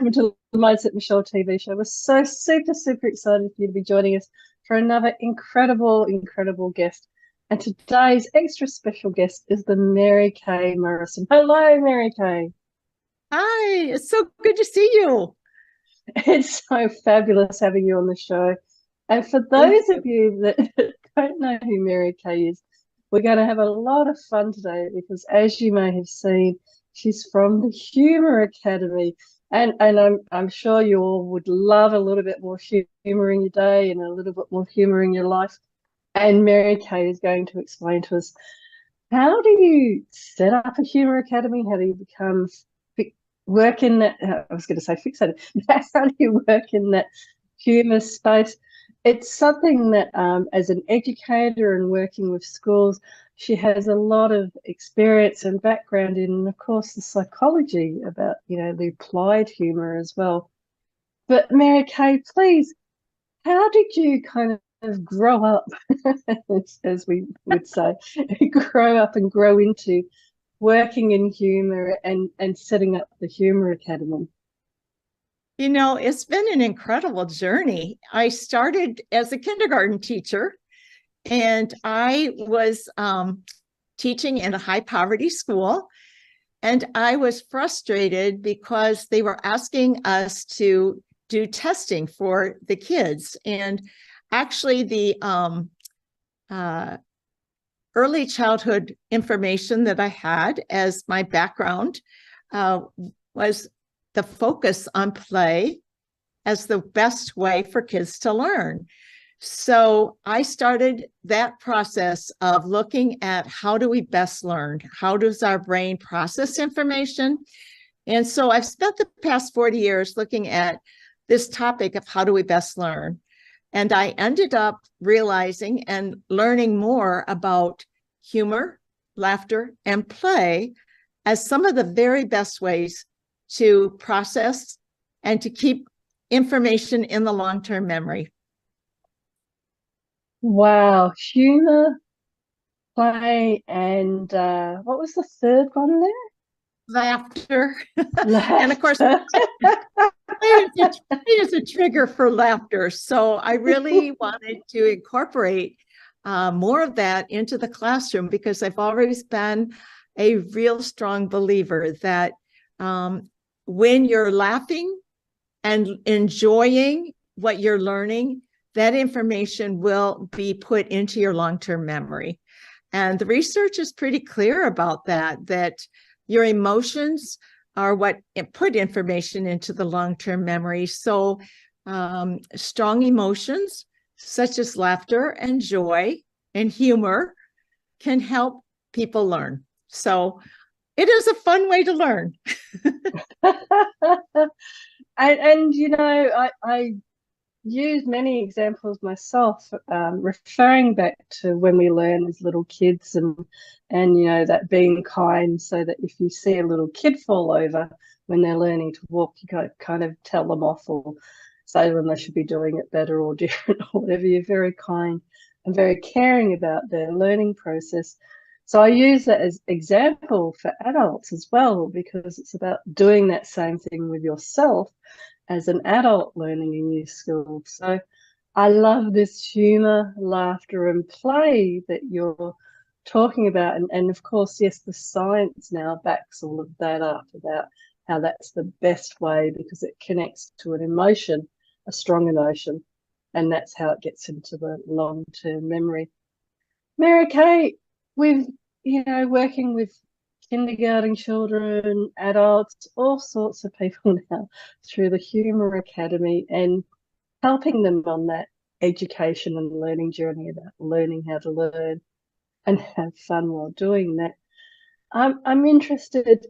welcome to the Mindset Michelle TV show. We're so super excited for you to be joining us for another incredible guest. And today's extra special guest is the Mary Kay Morrison. Hello, Mary Kay. Hi, it's so good to see you. It's so fabulous having you on the show. And for Thank those you. of you that don't know who Mary Kay is, we're going to have a lot of fun today because, as you may have seen, she's from the Humour Academy. And I'm sure you all would love a little bit more humour in your day and a little bit more humour in your life. And Mary Kay is going to explain to us, how do you set up a Humour Academy? How do you become work in that? I was going to say fixated. How do you work in that humour space? It's something that, as an educator and working with schools, she has a lot of experience and background in, and of course, the psychology about, the applied humour as well. But Mary Kay, please, how did you kind of grow up, as we would say, grow up and grow into working in humour and setting up the Humour Academy? It's been an incredible journey. I started as a kindergarten teacher, and I was teaching in a high poverty school. And I was frustrated because they were asking us to do testing for the kids. And actually, the early childhood information that I had as my background was the focus on play as the best way for kids to learn. So I started that process of looking at how do we best learn? How does our brain process information? And so I've spent the past 40 years looking at this topic of how do we best learn? And I ended up realizing and learning more about humor, laughter, and play as some of the very best ways to process and to keep information in the long-term memory. Wow, humour, play, and what was the third one there? Laughter. Laughter. And of course, play is a trigger for laughter. So I really wanted to incorporate more of that into the classroom because I've always been a real strong believer that when you're laughing and enjoying what you're learning, that information will be put into your long-term memory. And the research is pretty clear about that your emotions are what put information into the long-term memory. So strong emotions such as laughter and joy and humor can help people learn. So it is a fun way to learn. I use many examples myself, referring back to when we learn as little kids and that being kind, so that if you see a little kid fall over when they're learning to walk, you kind of tell them off or say to them they should be doing it better or different or whatever. You're very kind and very caring about their learning process. So I use that as example for adults as well, because it's about doing that same thing with yourself as an adult learning a new skill. So I love this humour, laughter, and play that you're talking about. And of course, yes, the science now backs all of that up about how that's the best way because it connects to an emotion, a strong emotion, and that's how it gets into the long-term memory. Mary Kay, with working with kindergarten children, adults, all sorts of people now through the Humour Academy and helping them on that education and learning journey about learning how to learn and have fun while doing that. I'm interested,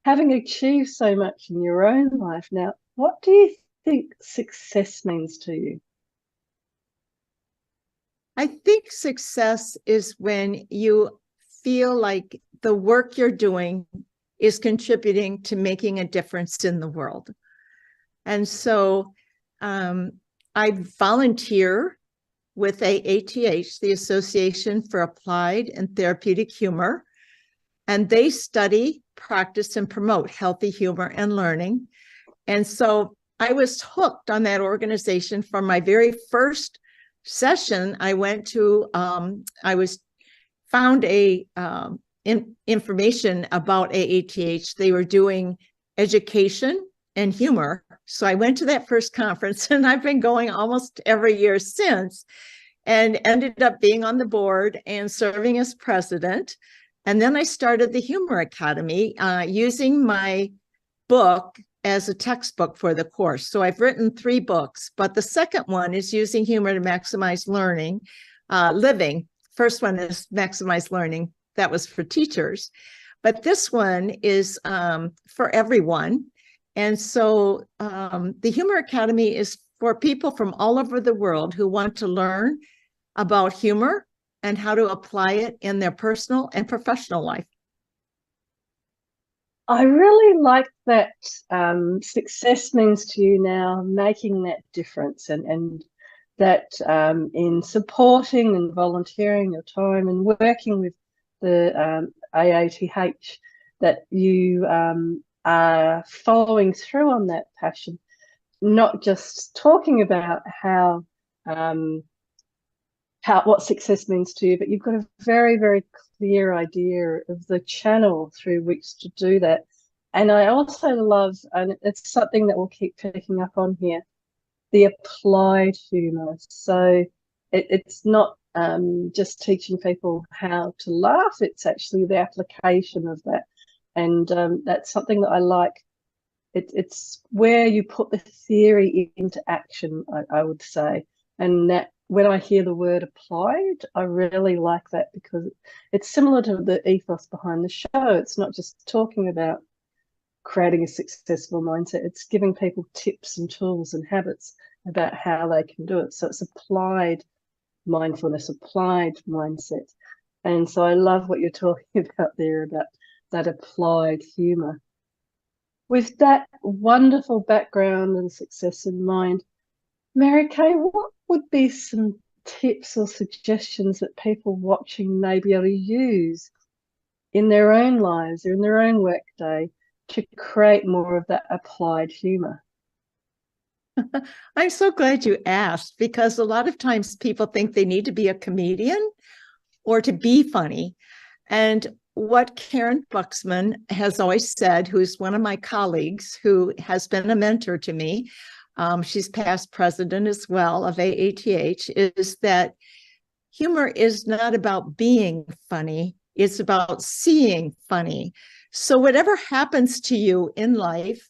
having achieved so much in your own life now, what do you think success means to you? I think success is when you feel like the work you're doing is contributing to making a difference in the world. And so I volunteer with AATH, the Association for Applied and Therapeutic Humor, and they study, practice, and promote healthy humor and learning. And so I was hooked on that organization from my very first session. I went to, found information about AATH. They were doing education and humor. So I went to that first conference, and I've been going almost every year since, and ended up being on the board and serving as president. And then I started the Humor Academy, using my book as a textbook for the course. So I've written 3 books, but the second one is using humor to maximize learning, living. First one is maximize learning. That was for teachers. But this one is for everyone. And so the Humor Academy is for people from all over the world who want to learn about humor and how to apply it in their personal and professional life. I really like that success means to you now making that difference, and that in supporting and volunteering your time and working with the AATH, that you are following through on that passion, not just talking about what success means to you, but you've got a very, very clear idea of the channel through which to do that. And I also love, and it's something that we'll keep picking up on here, the applied humor. So it's not just teaching people how to laugh, it's actually the application of that. And that's something that I like. It's where you put the theory into action, I would say. And that when I hear the word applied, I really like that, because it's similar to the ethos behind the show. It's not just talking about creating a successful mindset, it's giving people tips and tools and habits about how they can do it. So it's applied mindfulness, applied mindset. And so I love what you're talking about there, about that applied humor. With that wonderful background and success in mind, Mary Kay, what would be some tips or suggestions that people watching may be able to use in their own lives or in their own workday to create more of that applied humor? I'm so glad you asked, because a lot of times people think they need to be a comedian or to be funny. And what Karen Buxman has always said, who's one of my colleagues, who has been a mentor to me, she's past president as well of AATH, is that humor is not about being funny, it's about seeing funny. So whatever happens to you in life,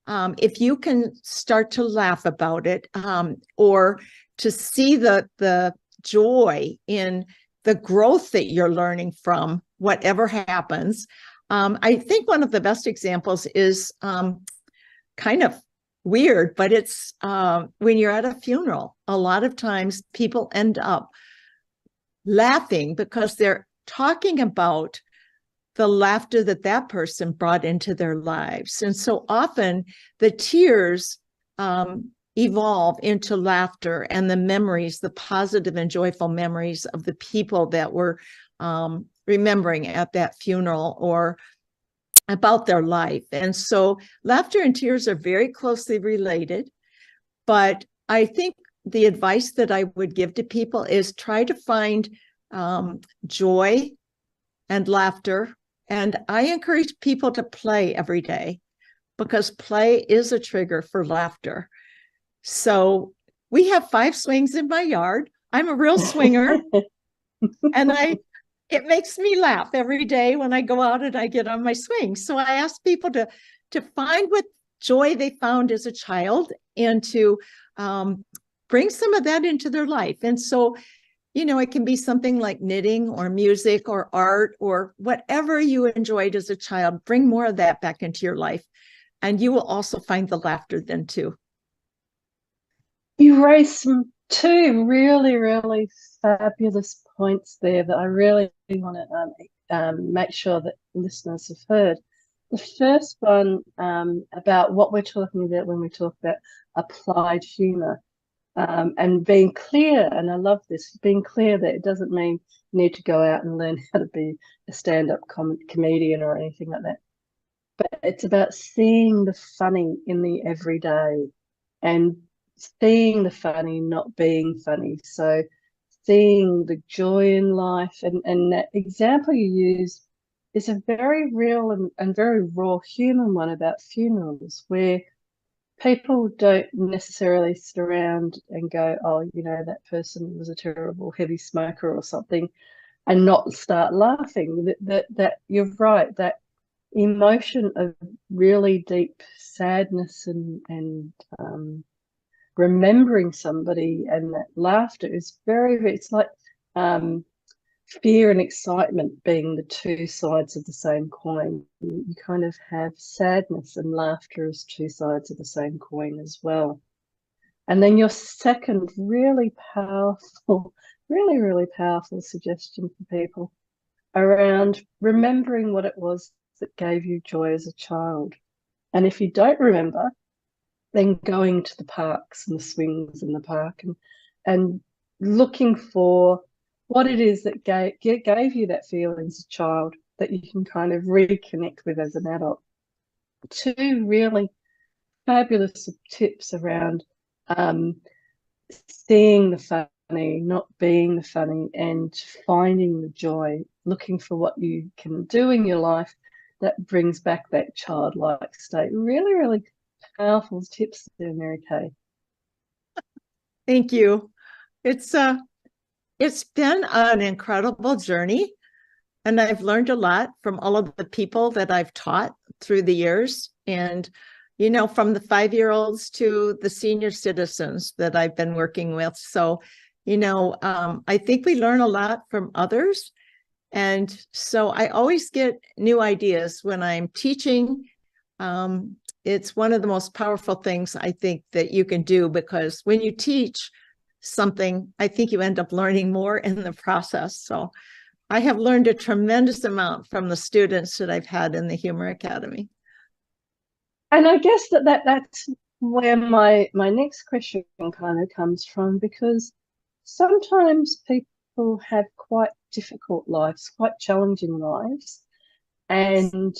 if you can start to laugh about it, or to see the joy in the growth that you're learning from whatever happens. I think one of the best examples is kind of weird, but it's when you're at a funeral. A lot of times people end up laughing because they're talking about the laughter that that person brought into their lives. And so often the tears evolve into laughter and the memories, the positive and joyful memories of the people that were remembering at that funeral or about their life. And so laughter and tears are very closely related. But I think the advice that I would give to people is try to find joy and laughter. And I encourage people to play every day, because play is a trigger for laughter. So we have 5 swings in my yard. I'm a real swinger. And it makes me laugh every day when I go out and I get on my swing. So I ask people to find what joy they found as a child and to bring some of that into their life. And so, you know, it can be something like knitting or music or art or whatever you enjoyed as a child. Bring more of that back into your life, and you will also find the laughter then too. You raised some 2 really, really fabulous points there that I really want to make sure that listeners have heard. The first one about what we're talking about when we talk about applied humor. And being clear, and I love this, being clear that it doesn't mean you need to go out and learn how to be a stand-up comedian or anything like that. but it's about seeing the funny in the everyday and seeing the funny not being funny. So seeing the joy in life, and that example you use is a very real and very raw human one about funerals, where people don't necessarily sit around and go, oh, that person was a terrible heavy smoker or something, and not start laughing. That you're right, that emotion of really deep sadness and remembering somebody, and that laughter is it's like fear and excitement being the two sides of the same coin. You kind of have sadness and laughter as two sides of the same coin as well. And then your second really powerful, really, really powerful suggestion for people around remembering what it was that gave you joy as a child. And if you don't remember, then going to the parks and the swings in the park and looking for what it is that gave you that feeling as a child that you can kind of reconnect with as an adult. Two really fabulous tips around seeing the funny, not being the funny, and finding the joy, looking for what you can do in your life that brings back that childlike state. Really, really powerful tips there, Mary Kay. Thank you. It's been an incredible journey, and I've learned a lot from all of the people that I've taught through the years, and from the 5-year-olds to the senior citizens that I've been working with. So, I think we learn a lot from others. And so I always get new ideas when I'm teaching. It's one of the most powerful things I think that you can do, because when you teach something, I think you end up learning more in the process. So I have learned a tremendous amount from the students that I've had in the Humor Academy. And I guess that's where my next question kind of comes from, because sometimes people have quite difficult lives, quite challenging lives, and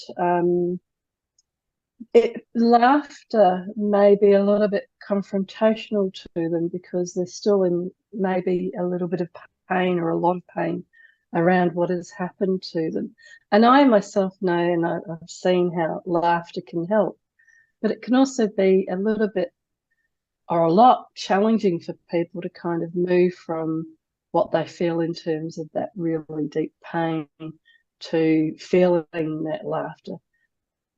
laughter may be a little bit confrontational to them because they're still in maybe a little bit of pain or a lot of pain around what has happened to them. And I myself know, and I've seen how laughter can help, but it can also be a little bit or a lot challenging for people to kind of move from what they feel in terms of that really deep pain to feeling that laughter.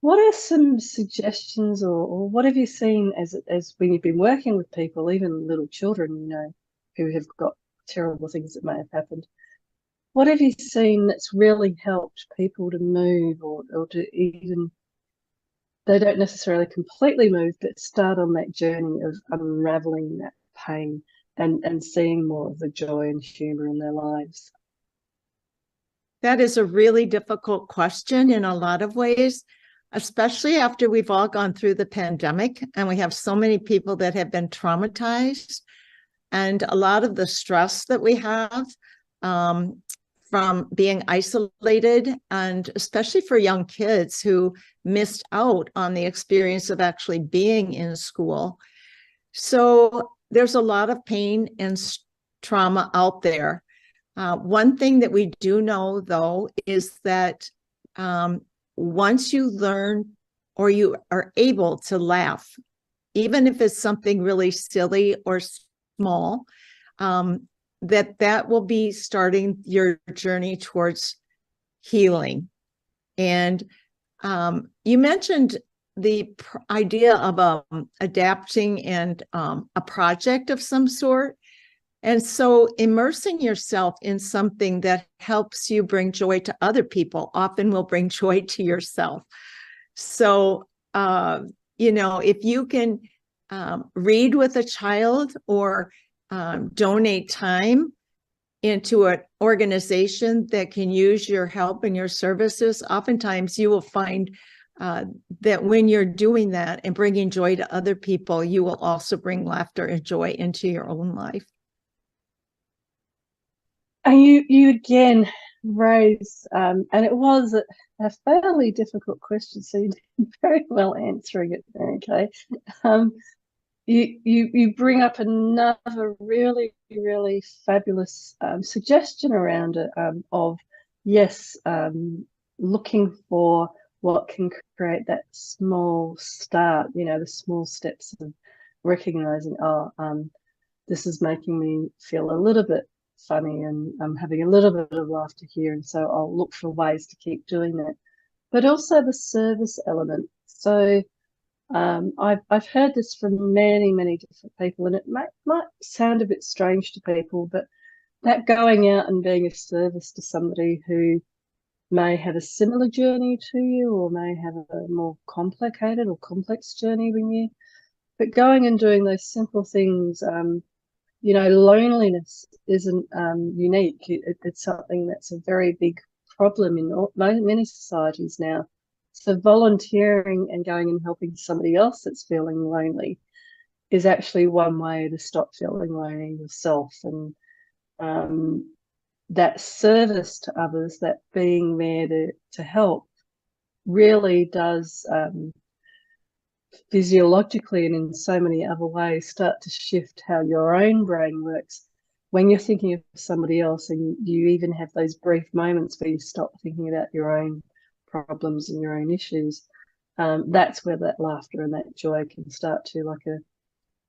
What are some suggestions, or what have you seen as when you've been working with people, even little children, who have got terrible things that may have happened? What have you seen that's really helped people to move, or to even, they don't necessarily completely move, but start on that journey of unraveling that pain and seeing more of the joy and humor in their lives? That is a really difficult question in a lot of ways, especially after we've all gone through the pandemic and we have so many people that have been traumatized, and a lot of the stress that we have from being isolated, and especially for young kids who missed out on the experience of actually being in school. So there's a lot of pain and trauma out there. One thing that we do know, though, is that once you learn or you are able to laugh, even if it's something really silly or small, that will be starting your journey towards healing. And you mentioned the idea of adapting and a project of some sort. And so immersing yourself in something that helps you bring joy to other people often will bring joy to yourself. So, if you can read with a child, or donate time into an organization that can use your help and your services, oftentimes you will find that when you're doing that and bringing joy to other people, you will also bring laughter and joy into your own life. And you again raise, and it was a fairly difficult question, so you did very well answering it, okay. Um, you bring up another really, really fabulous suggestion around it, of yes, looking for what can create that small start, the small steps of recognizing, oh, this is making me feel a little bit funny and I'm having a little bit of laughter here. And so I'll look for ways to keep doing that. But also the service element. So I've heard this from many, many different people, and it might sound a bit strange to people, but that going out and being of service to somebody who may have a similar journey to you or may have a more complicated or complex journey than you, but going and doing those simple things, loneliness isn't unique. It's something that's a very big problem in many societies now. So volunteering and going and helping somebody else that's feeling lonely is actually one way to stop feeling lonely yourself. And that service to others, that being there to help, really does physiologically and in so many other ways start to shift how your own brain works. When you're thinking of somebody else and you even have those brief moments where you stop thinking about your own problems and your own issues, that's where that laughter and that joy can start to, like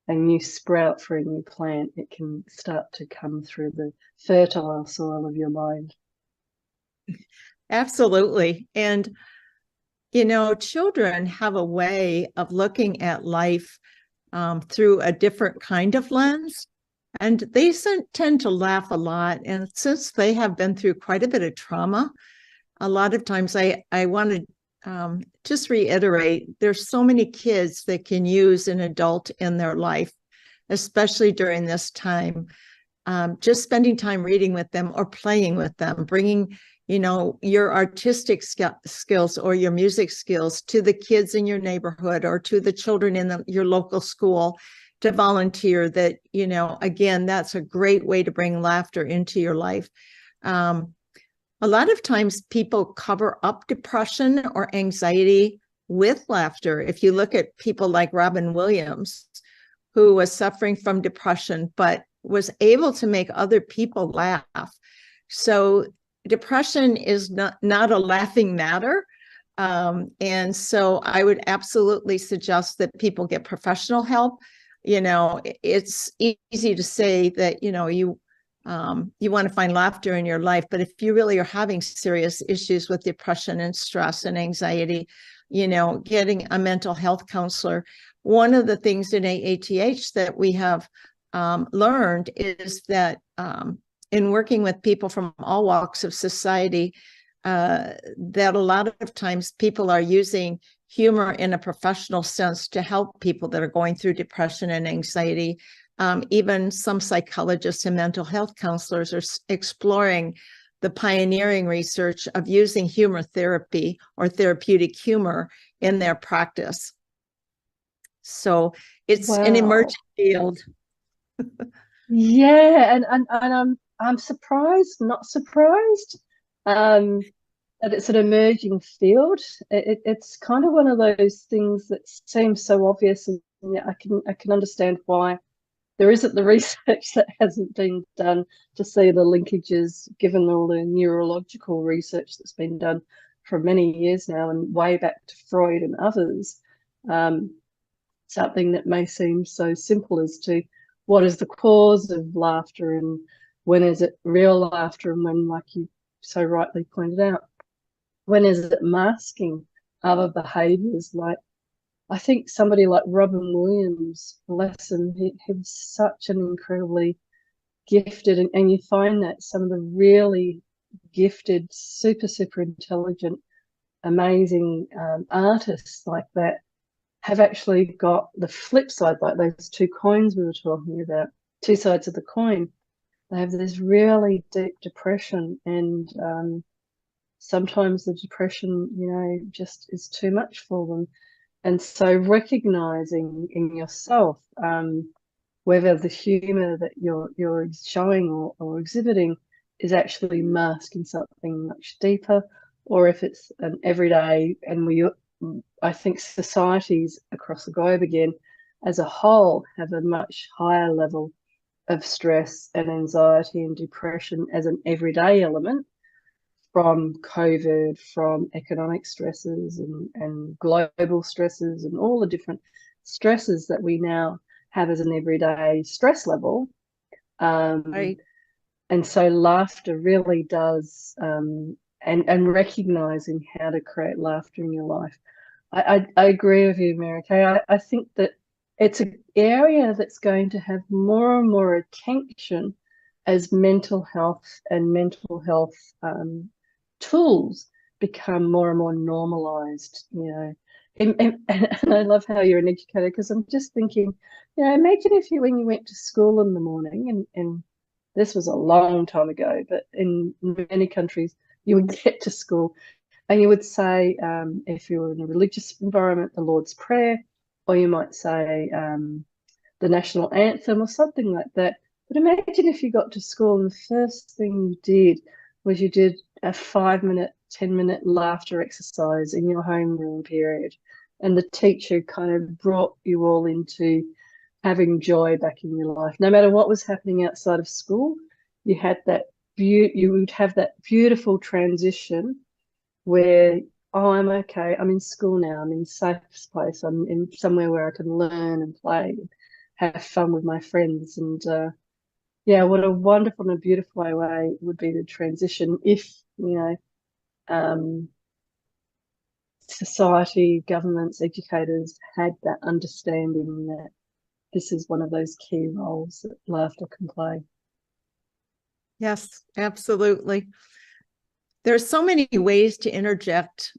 a new sprout for a new plant, it can start to come through the fertile soil of your mind. Absolutely. And children have a way of looking at life through a different kind of lens, and they tend to laugh a lot. And since they have been through quite a bit of trauma, a lot of times I want to just reiterate, there's so many kids that can use an adult in their life, especially during this time. Just spending time reading with them or playing with them, bringing your artistic skills or your music skills to the kids in your neighborhood or to the children in your local school to volunteer. That, again, that's a great way to bring laughter into your life. A lot of times people cover up depression or anxiety with laughter. If you look at people like Robin Williams, who was suffering from depression, but was able to make other people laugh. So depression is not a laughing matter. And so I would absolutely suggest that people get professional help. It's easy to say that, you want to find laughter in your life, but if you really are having serious issues with depression and stress and anxiety, getting a mental health counselor. One of the things in AATH that we have learned is that in working with people from all walks of society, that a lot of times people are using humor in a professional sense to help people that are going through depression and anxiety. Even some psychologists and mental health counselors are exploring the pioneering research of using humor therapy or therapeutic humor in their practice. So it's an emerging field. Yeah, and I'm surprised, not surprised, that it's an emerging field. It's kind of one of those things that seems so obvious, and yeah, I can understand why there isn't the research that hasn't been done to see the linkages, given all the neurological research that's been done for many years now and way back to Freud and others. Something that may seem so simple as to what is the cause of laughter and when is it real laughter and when, like you so rightly pointed out, when is it masking other behaviors. Like, I think somebody like Robin Williams, bless him, he was such an incredibly gifted, and you find that some of the really gifted, super intelligent, amazing artists like that have actually got the flip side, like those two coins we were talking about, two sides of the coin. They have this really deep depression, and sometimes the depression, just is too much for them. And so recognizing in yourself whether the humor that you're showing or exhibiting is actually masking something much deeper, or if it's an everyday. And I think societies across the globe again as a whole have a much higher level of stress and anxiety and depression as an everyday element, from COVID, from economic stresses and global stresses and all the different stresses that we now have as an everyday stress level. Right. And so laughter really does, and recognizing how to create laughter in your life. I agree with you, Mary Kay. I think that it's an area that's going to have more and more attention as mental health and mental health tools become more and more normalized, you know. And I love how you're an educator, because I'm just thinking, you know, imagine if you, when you went to school in the morning, and this was a long time ago, but in many countries, you would get to school and you would say, if you were in a religious environment, the Lord's Prayer, or you might say the national anthem or something like that. But imagine if you got to school and the first thing you did was you did a 5-minute, 10-minute laughter exercise in your homeroom period. And the teacher kind of brought you all into having joy back in your life. No matter what was happening outside of school, you had that you would have that beautiful transition where, oh, I'm okay, I'm in school now, I'm in a safe place, I'm in somewhere where I can learn and play and have fun with my friends. And yeah, what a wonderful and beautiful way would be the transition if, you know, society, governments, educators had that understanding that this is one of those key roles that laughter can play. Yes, absolutely. There's so many ways to interject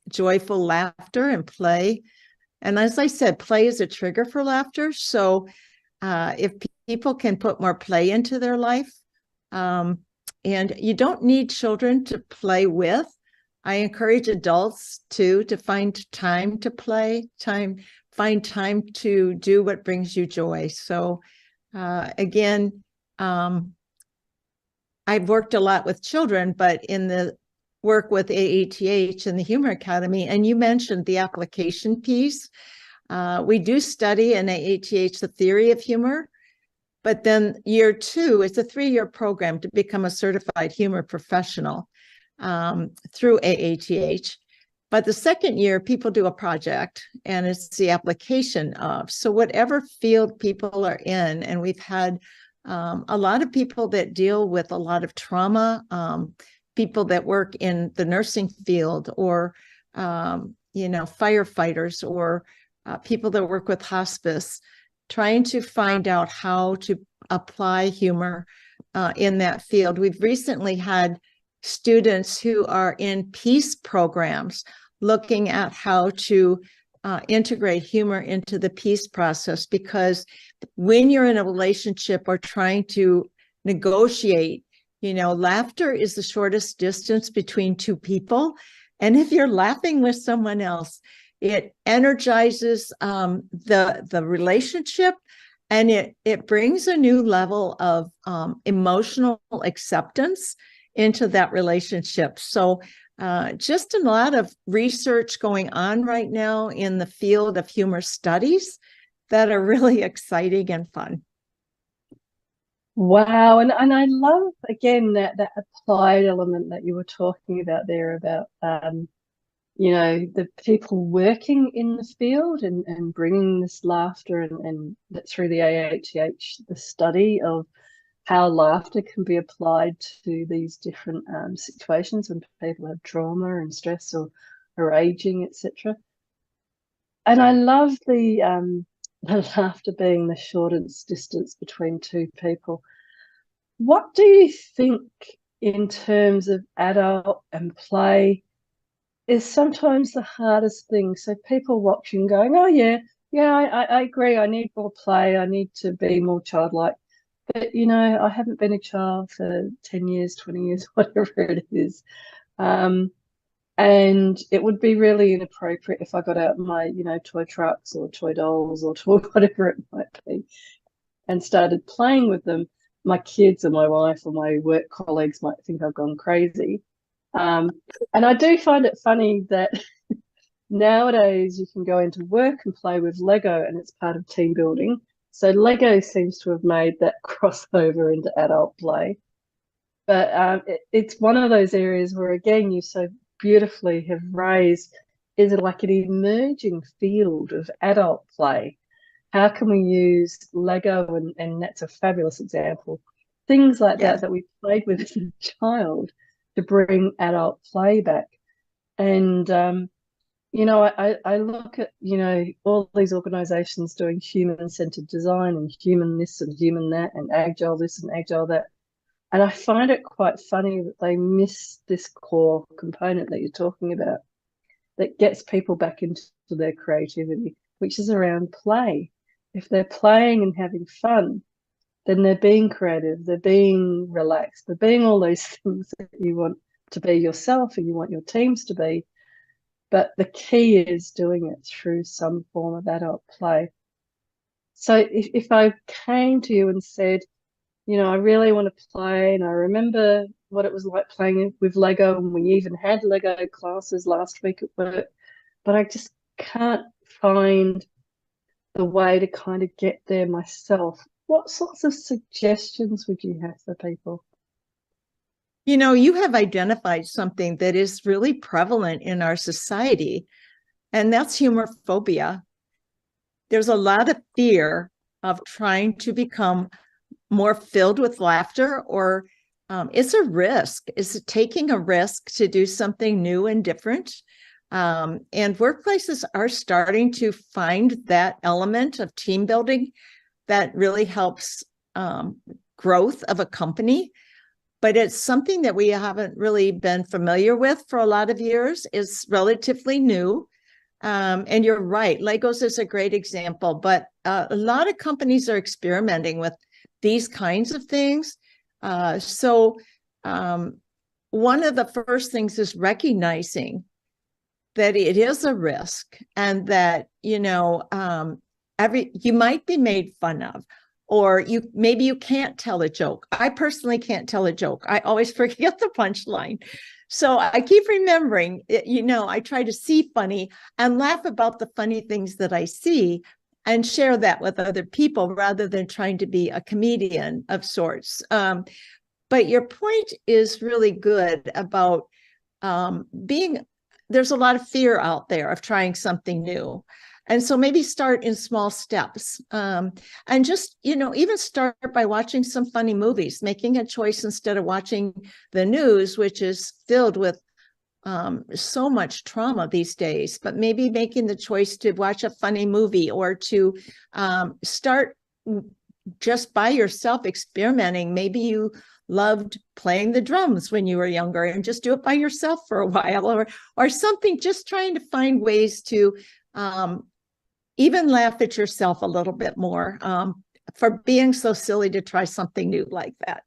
joyful laughter and play. And as I said, play is a trigger for laughter. So if people can put more play into their life, and you don't need children to play with. I encourage adults too to find time to play, find time to do what brings you joy. So again, I've worked a lot with children, but in the work with AATH and the Humor Academy, and you mentioned the application piece. We do study in AATH the theory of humor, but then year 2, it's a 3-year program to become a certified humor professional through AATH. But the second year, people do a project, and it's the application of. So whatever field people are in, and we've had a lot of people that deal with a lot of trauma, people that work in the nursing field, or firefighters, or people that work with hospice, trying to find out how to apply humor in that field. We've recently had students who are in peace programs looking at how to integrate humor into the peace process, because when you're in a relationship or trying to negotiate, laughter is the shortest distance between two people. And if you're laughing with someone else, it energizes the relationship, and it brings a new level of emotional acceptance into that relationship. So just a lot of research going on right now in the field of humor studies that are really exciting and fun. Wow. And I love, again, that applied element that you were talking about there, about the people working in the field and bringing this laughter, and that through the AATH, the study of how laughter can be applied to these different situations when people have trauma and stress or aging, etc. And I love the laughter being the shortest distance between two people. What do you think, in terms of adult and play, is sometimes the hardest thing? So people watching going, oh yeah, I agree, I need more play, I need to be more childlike. But, I haven't been a child for 10 years, 20 years, whatever it is. And it would be really inappropriate if I got out my, toy trucks or toy dolls or toy whatever it might be and started playing with them. my kids or my wife or my work colleagues might think I've gone crazy. Um, and I do find it funny that nowadays you can go into work and play with Lego and it's part of team building. So Lego seems to have made that crossover into adult play. But it's one of those areas where, again, you so beautifully have raised, is it like an emerging field of adult play? How can we use Lego, and that's a fabulous example, things like Yeah. that we played with as a child to bring adult play back. And, I look at, all these organizations doing human-centered design and human this and human that and agile this and agile that. And I find it quite funny that they miss this core component that you're talking about that gets people back into their creativity, which is around play. If they're playing and having fun, then they're being creative, they're being relaxed, they're being all those things that you want to be yourself and you want your teams to be. But the key is doing it through some form of adult play. So if I came to you and said, I really want to play, and I remember what it was like playing with Lego, and we even had Lego classes last week at work, but I just can't find the way to kind of get there myself. What sorts of suggestions would you have for people? You have identified something that is really prevalent in our society, and that's humophobia. There's a lot of fear of trying to become more filled with laughter, or it's a risk. It's taking a risk to do something new and different. And workplaces are starting to find that element of team building that really helps growth of a company. But it's something that we haven't really been familiar with for a lot of years. It's relatively new. And you're right, Legos is a great example, but a lot of companies are experimenting with these kinds of things. So one of the first things is recognizing that it is a risk, and that, you might be made fun of, or maybe you can't tell a joke. I personally can't tell a joke. I always forget the punchline. So I keep remembering, I try to see funny and laugh about the funny things that I see and share that with other people rather than trying to be a comedian of sorts. But your point is really good about there's a lot of fear out there of trying something new. And so maybe start in small steps, and just, even start by watching some funny movies, making a choice instead of watching the news, which is filled with so much trauma these days, but maybe making the choice to watch a funny movie, or to start just by yourself experimenting. Maybe you loved playing the drums when you were younger, and just do it by yourself for a while, or something, just trying to find ways to even laugh at yourself a little bit more for being so silly to try something new like that.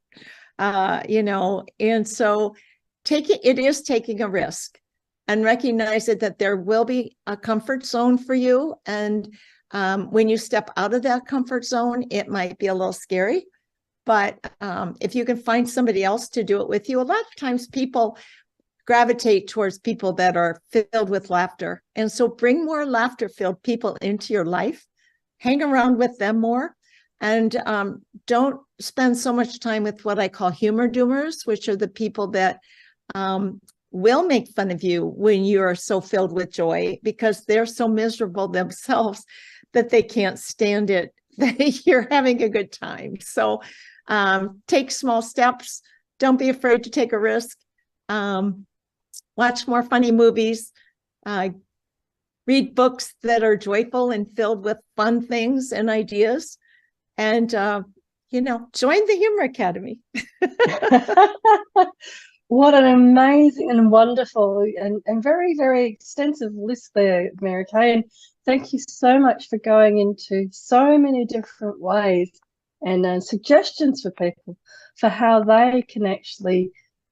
And so it is taking a risk, and recognize that there will be a comfort zone for you. And when you step out of that comfort zone, it might be a little scary. But if you can find somebody else to do it with you, a lot of times people gravitate towards people that are filled with laughter. And so bring more laughter-filled people into your life, hang around with them more, and don't spend so much time with what I call humor doomers, which are the people that will make fun of you when you're so filled with joy, because they're so miserable themselves that they can't stand it that you're having a good time. So take small steps. Don't be afraid to take a risk. Watch more funny movies, read books that are joyful and filled with fun things and ideas, and, join the Humor Academy. What an amazing and wonderful and very, very extensive list there, Mary Kay. And thank you so much for going into so many different ways and suggestions for people for how they can actually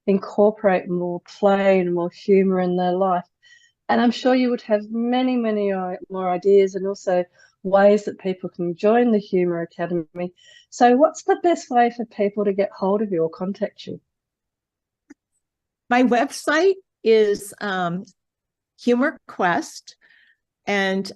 incorporate more play and more humor in their life. And I'm sure you would have many, many more ideas, and also ways that people can join the Humour Academy. So what's the best way for people to get hold of you or contact you? My website is Humor Quest, and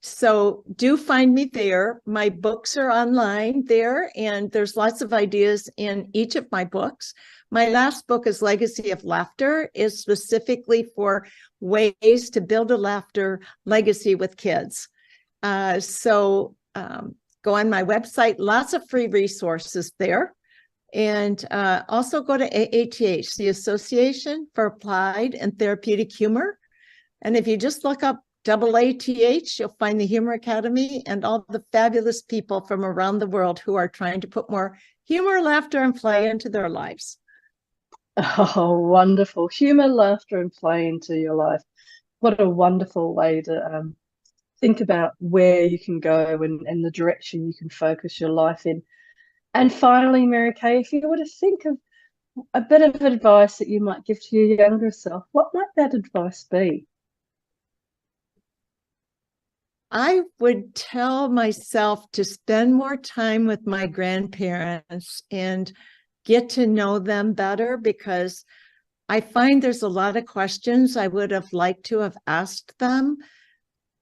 so do find me there. My books are online there, and there's lots of ideas in each of my books. My last book is Legacy of Laughter, is specifically for ways to build a laughter legacy with kids. So go on my website, lots of free resources there. And also go to AATH, the Association for Applied and Therapeutic Humor. And if you just look up AATH, you'll find the Humor Academy and all the fabulous people from around the world who are trying to put more humor, laughter, and play into their lives. Oh, wonderful. Humor, laughter, and play into your life. What a wonderful way to think about where you can go and the direction you can focus your life in. And finally, Mary Kay, if you were to think of a bit of advice that you might give to your younger self, what might that advice be? I would tell myself to spend more time with my grandparents and get to know them better, because I find there's a lot of questions I would have liked to have asked them,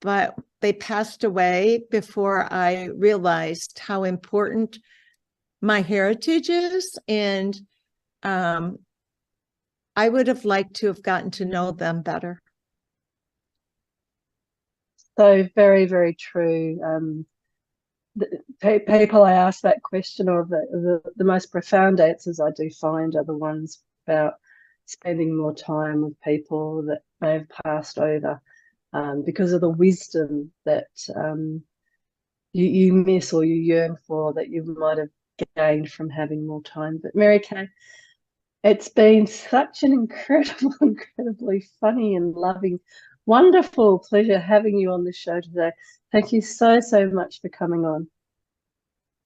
but they passed away before I realized how important my heritage is. And I would have liked to have gotten to know them better. So very, very true. People I ask that question of, the most profound answers I do find are the ones about spending more time with people that may have passed over, because of the wisdom that you miss or you yearn for, that you might have gained from having more time. But Mary Kay, it's been such an incredibly funny and loving, wonderful pleasure having you on the show today. Thank you so, so much for coming on.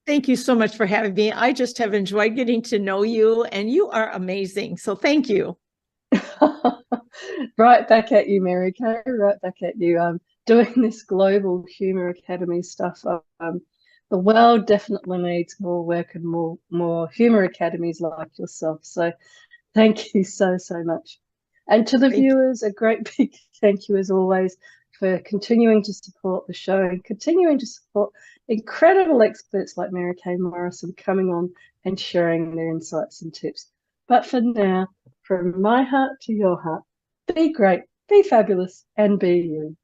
Thank you so much for having me. I just have enjoyed getting to know you, and you are amazing. So thank you. Right back at you, Mary Kay, right back at you. Doing this Global Humour Academy stuff. The world definitely needs more work and more humour academies like yourself. So thank you so, so much. And to the viewers, a great big thank you as always for continuing to support the show and continuing to support incredible experts like Mary Kay Morrison coming on and sharing their insights and tips. But for now, from my heart to your heart, be great, be fabulous, and be you.